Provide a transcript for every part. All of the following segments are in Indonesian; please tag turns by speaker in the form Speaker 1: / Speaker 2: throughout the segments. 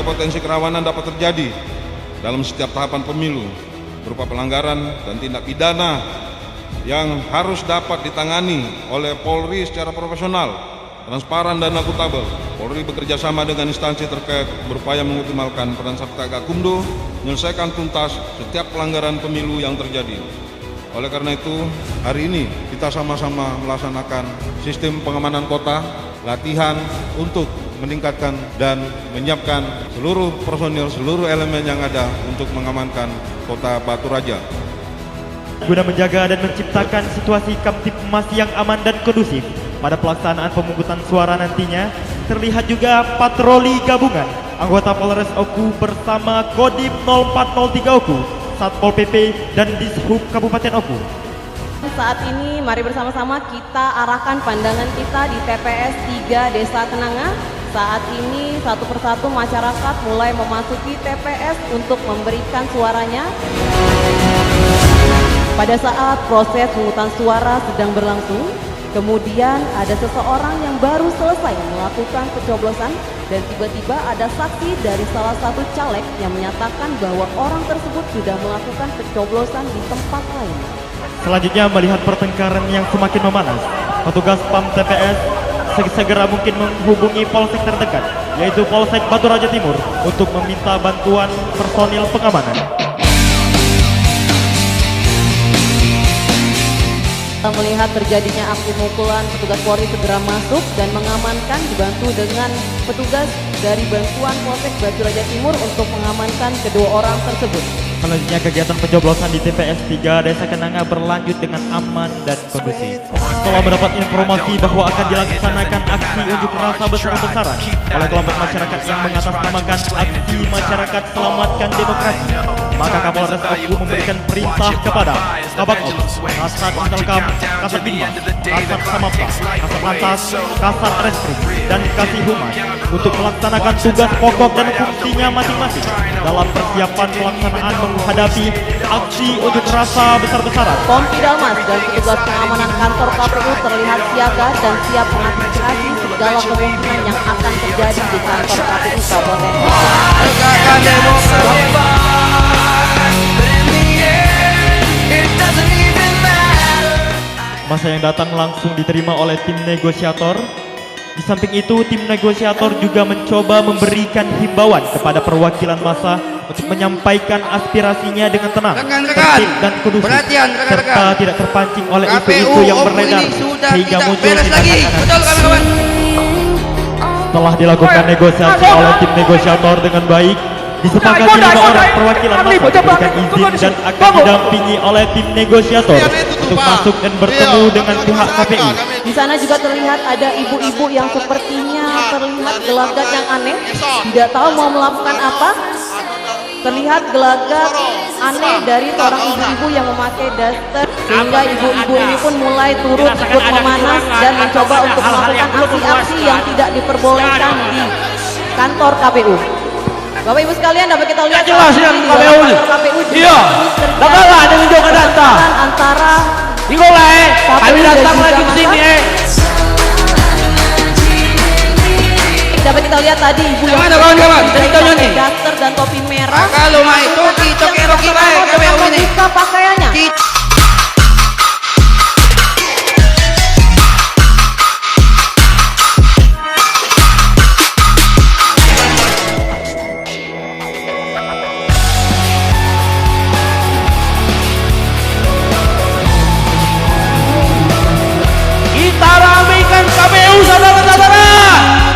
Speaker 1: potensi kerawanan dapat terjadi dalam setiap tahapan pemilu berupa pelanggaran dan tindak pidana yang harus dapat ditangani oleh Polri secara profesional, transparan dan akuntabel. Polri bekerja sama dengan instansi terkait berupaya mengoptimalkan peran serta Gakumdu menyelesaikan tuntas setiap pelanggaran pemilu yang terjadi. Oleh karena itu, hari ini kita sama-sama melaksanakan sistem pengamanan kota, latihan untuk meningkatkan dan menyiapkan seluruh personil, seluruh elemen yang ada untuk mengamankan kota Batu Raja.
Speaker 2: Guna menjaga dan menciptakan situasi Kamtipmas yang aman dan kondusif pada pelaksanaan pemungutan suara nantinya, terlihat juga patroli gabungan anggota Polres Oku bersama Kodim 0403 Oku, Satpol PP dan Dishub Kabupaten Oku.
Speaker 3: Saat ini mari bersama-sama kita arahkan pandangan kita di TPS 3 Desa Kenanga. Saat ini satu persatu masyarakat mulai memasuki TPS untuk memberikan suaranya. Pada saat proses pemungutan suara sedang berlangsung, kemudian ada seseorang yang baru selesai melakukan pencoblosan dan tiba-tiba ada saksi dari salah satu caleg yang menyatakan bahwa orang tersebut sudah melakukan pencoblosan di tempat lain.
Speaker 2: Selanjutnya melihat pertengkaran yang semakin memanas, petugas PAM TPS segera mungkin menghubungi polsek terdekat, yaitu Polsek Batu Raja Timur, untuk meminta bantuan personil pengamanan.
Speaker 3: Melihat terjadinya aksi pukulan, petugas Polri segera masuk dan mengamankan, dibantu dengan petugas dari bantuan Polsek Batu Raja Timur untuk mengamankan kedua orang tersebut.
Speaker 2: Selanjutnya kegiatan pencoblosan di TPS 3 Desa Kenanga berlanjut dengan aman dan kondusif. Setelah mendapat informasi bahwa akan dilaksanakan aksi unjuk rasa besar-besaran oleh kelompok masyarakat yang mengatasnamakan aksi masyarakat selamatkan demokrasi, maka Kapolres Oku memberikan perintah kepada Kabak Ops, Kasat Intelkam, Kasat Binmas, Kasat Samapta, Kasat Lantas, Kasat Reskrim, dan Kasih Humas untuk melaksanakan tugas pokok dan fungsinya masing-masing dalam persiapan pelaksanaan menghadapi aksi unjuk rasa besar-besaran.
Speaker 3: Kompi Dalmas dan petugas pengamanan kantor KPU terlihat siaga dan siap mengantisipasi segala kemungkinan yang akan terjadi di kantor KPU Kabupaten.
Speaker 2: Masa yang datang langsung diterima oleh tim negosiator. Di samping itu, tim negosiator juga mencoba memberikan himbauan kepada perwakilan masa untuk menyampaikan aspirasinya dengan tenang, tertib dan kondusif, serta tidak terpancing oleh isu-isu yang beredar sehingga muncul tindakan. Setelah dilakukan negosiasi oleh tim negosiator dengan baik, disepakati 5 orang perwakilan masa diberikan izin dan akan didampingi oleh tim negosiator untuk masuk dan bertemu dengan pihak KPU.
Speaker 3: Di sana juga terlihat ada ibu-ibu yang sepertinya terlihat gelagat yang aneh, tidak tahu mau melakukan apa. Terlihat gelagat aneh dari seorang ibu-ibu yang memakai daster, sehingga ibu-ibu ini pun mulai turut ikut memanas dan mencoba untuk melakukan aksi-aksi yang tidak diperbolehkan di kantor KPU. Bapak Ibu sekalian, dapat kita lihat
Speaker 4: jelas yang KPU. Iya. Bagaimana ada menunjukkan data
Speaker 3: antara
Speaker 4: kami datang lagi ke sini
Speaker 3: Dapat kita lihat tadi ibu yang
Speaker 4: kawan-kawan,
Speaker 3: pakai daster dan topi merah.
Speaker 4: kalau itu kita
Speaker 3: buka pakaiannya.
Speaker 4: kita ramaikan KPU, saudara-saudara.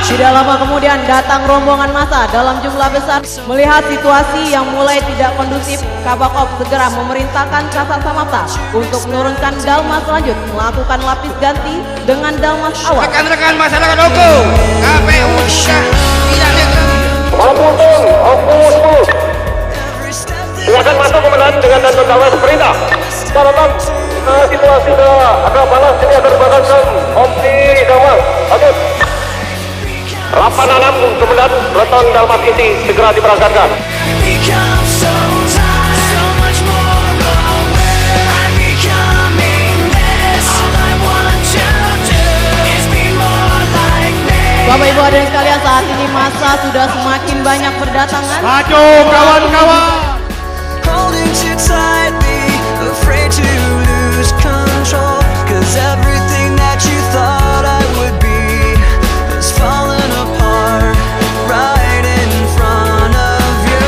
Speaker 3: Tidak lama kemudian datang rombongan massa dalam jumlah besar. Melihat situasi yang mulai tidak kondusif, Kabak Ops segera memerintahkan Kasat Samapta untuk menurunkan Dalmas lanjut, melakukan lapis ganti dengan Dalmas awal.
Speaker 4: Rekan-rekan masyarakat Oku, KPU sudah tidak
Speaker 5: Oku 10. Silakan masuk komandan dengan dan berkawal perintah. Catatan situasi sudah agak panas, ini akan dibatalkan opsi Dalmas. Lanjut. 86 komandan Leton Dalmas Inti segera diberangkatkan.
Speaker 3: Bapak Ibu hadirin sekalian, saat ini massa sudah semakin banyak berdatangan.
Speaker 4: Maju kawan-kawan.
Speaker 6: Holding too tightly, afraid to lose control. 'Cause everything that you thought I would be has fallen apart right in front of you.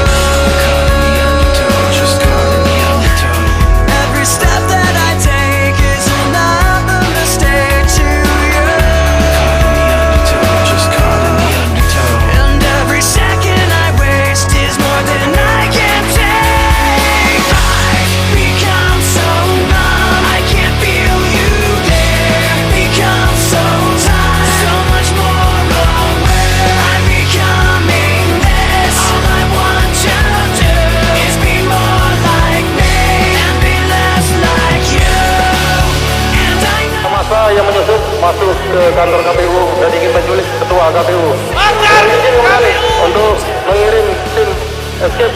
Speaker 6: Every step that I take is another mistake to you. And every second I waste is more than I can take. I've become so numb, I can't feel you there. Become so tired, so much more aware. I'm becoming this. All I want to do is be more like me and be less like you. And I know
Speaker 5: Masa yang menyusup masuk ke kantor KPU dan ingin menculik ketua KPU. Izin kembali untuk mengirim tim escape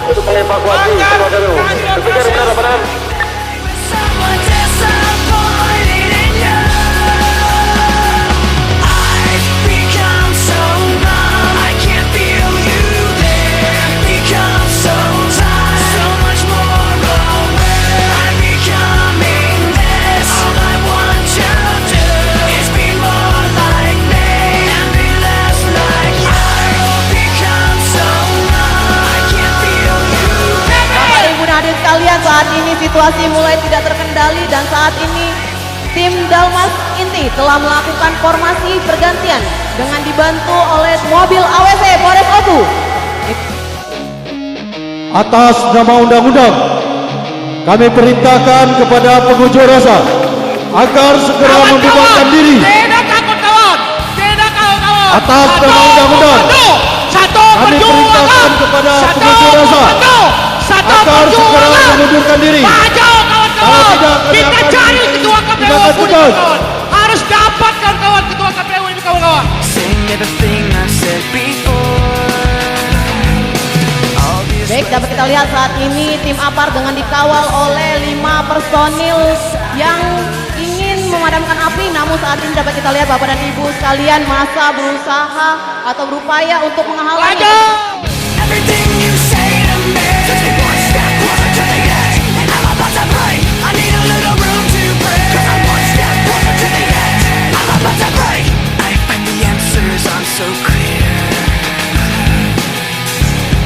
Speaker 5: untuk mengevakuasi ketua KPU. Demikian benar-benar.
Speaker 6: someone disappointed in you. I've become so numb, I can't feel you there. Become so tired, so much more aware. I'm becoming this. All I want to do is be more like me and be less like you. I've become so numb, I can't feel you there.
Speaker 3: Bapak Ibu dan hadirin sekalian, saat ini situasi mulai tidak terkendali dan saat ini tim Dalmas Inti telah melakukan formasi pergantian dengan dibantu oleh mobil AWC Polres Oku.
Speaker 7: Atas nama undang-undang, kami perintahkan kepada pengunjuk rasa agar segera membubarkan diri.
Speaker 4: Tidak takut kawan. Tidak kawan-kawan.
Speaker 7: Atas nama undang-undang,
Speaker 4: Satu
Speaker 7: kami perintahkan kepada pengunjuk rasa agar segera mengundurkan diri.
Speaker 4: Maju kawan-kawan.
Speaker 7: Kalau tidak, kami
Speaker 4: Kita
Speaker 7: akan
Speaker 4: cari ketua KPU
Speaker 7: tindakan
Speaker 4: ini
Speaker 7: tegas.
Speaker 4: kawan. Harus dapatkan kawan ketua KPU ini kawan-kawan.
Speaker 6: Saying everything I said before. All these
Speaker 3: Baik, dapat kita lihat saat ini tim APAR dengan dikawal oleh 5 personil yang ingin memadamkan api. Namun saat ini dapat kita lihat Bapak dan Ibu sekalian, masa berusaha atau berupaya untuk menghalangi.
Speaker 6: everything you say to me. Just be one step closer to the edge, and I'm about to break. I need a little room to breathe. 'Cause I'm one step closer to the edge. I'm about to break. I find the answers aren't so clear.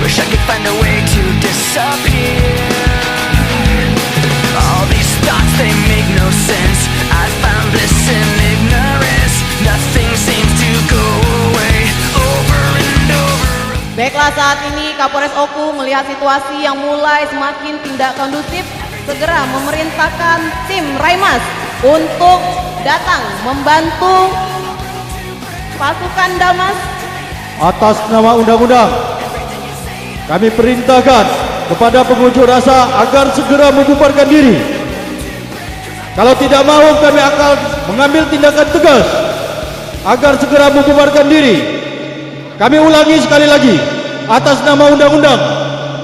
Speaker 6: Wish I could find a way to disappear. All these thoughts, they make no sense. I found bliss in ignorance. Nothing seems to go away. Over and over.
Speaker 3: Baiklah, saat ini Kapolres Oku melihat situasi yang mulai semakin tidak kondusif, segera memerintahkan tim Raimas untuk datang membantu pasukan Dalmas.
Speaker 7: Atas nama undang-undang, kami perintahkan kepada pengunjuk rasa agar segera membubarkan diri. Kalau tidak mau, kami akan mengambil tindakan tegas agar segera membubarkan diri. Kami ulangi sekali lagi, atas nama undang-undang,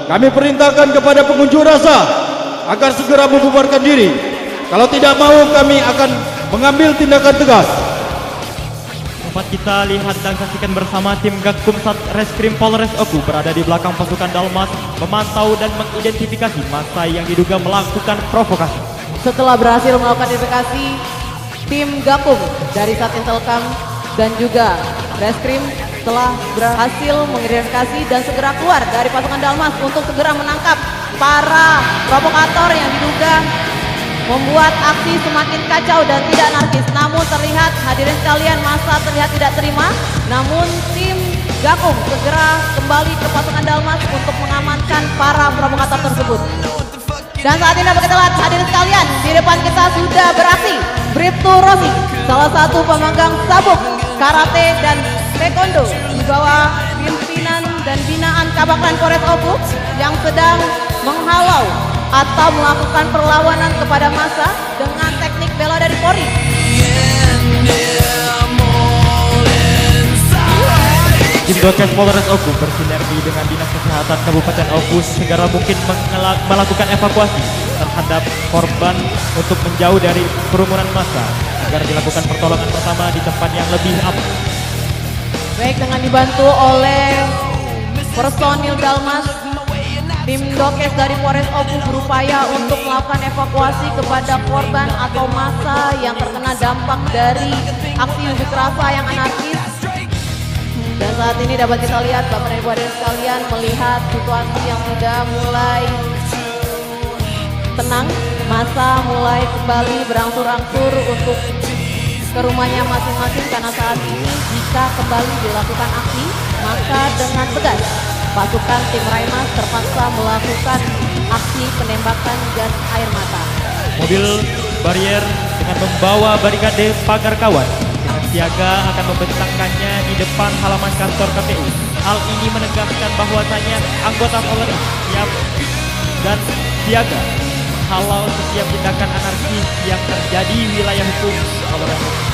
Speaker 7: kami perintahkan kepada pengunjuk rasa agar segera membubarkan diri. Kalau tidak mau, kami akan mengambil tindakan tegas.
Speaker 2: Dapat kita lihat dan saksikan bersama tim Gakum Satreskrim Polres Oku berada di belakang pasukan Dalmas memantau dan mengidentifikasi massa yang diduga melakukan provokasi.
Speaker 3: Setelah berhasil melakukan identifikasi, tim Gakum dari Satintelkam dan juga Reskrim telah berhasil mengidentifikasi dan segera keluar dari pasukan Dalmas untuk segera menangkap para provokator yang diduga membuat aksi semakin kacau dan tidak anarkis. Namun terlihat hadirin sekalian, massa terlihat tidak terima. Namun tim Gakum segera kembali ke pasukan Dalmas untuk mengamankan para provokator tersebut. Dan saat ini dapat kita lihat hadirin sekalian, di depan kita sudah beraksi Bribtu Rossi, salah satu pemegang sabuk karate dan taekwondo di bawah pimpinan dan binaan Kabaklan Polres Oku yang sedang menghalau atau melakukan perlawanan kepada massa dengan teknik bela dari Polri.
Speaker 2: Tim Dokes Polres Oku bersinergi dengan Dinas Kesehatan Kabupaten Oku segera mungkin melakukan evakuasi terhadap korban untuk menjauh dari kerumunan massa agar dilakukan pertolongan pertama di tempat yang lebih aman.
Speaker 3: Baik, dengan dibantu oleh Personil Dalmas tim Dokes dari Polres Oku berupaya untuk melakukan evakuasi kepada korban atau massa yang terkena dampak dari aksi unjuk rasa yang anarkis. Dan saat ini dapat kita lihat Bapak dan Ibu hadirin sekalian melihat situasi yang sudah mulai tenang, massa mulai kembali berangsur-angsur untuk ke rumahnya masing-masing karena saat ini jika kembali dilakukan aksi maka dengan tegas pasukan tim Raimas terpaksa melakukan aksi penembakan gas air mata.
Speaker 2: Mobil barier dengan membawa barikade pagar kawan dengan siaga akan membentangkannya di depan halaman kantor KPU. Hal ini menegaskan bahwasanya anggota Polri siap dan siaga halau setiap tindakan anarkis yang terjadi di wilayah hukum Kabupaten Oku.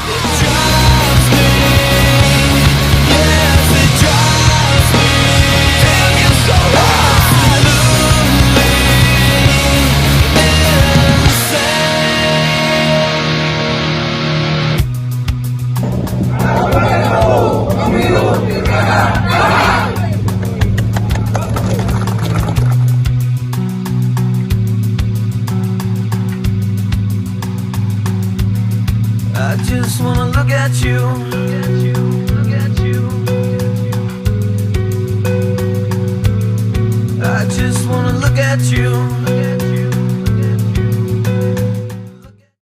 Speaker 6: I just wanna look at you. I just wanna look at you.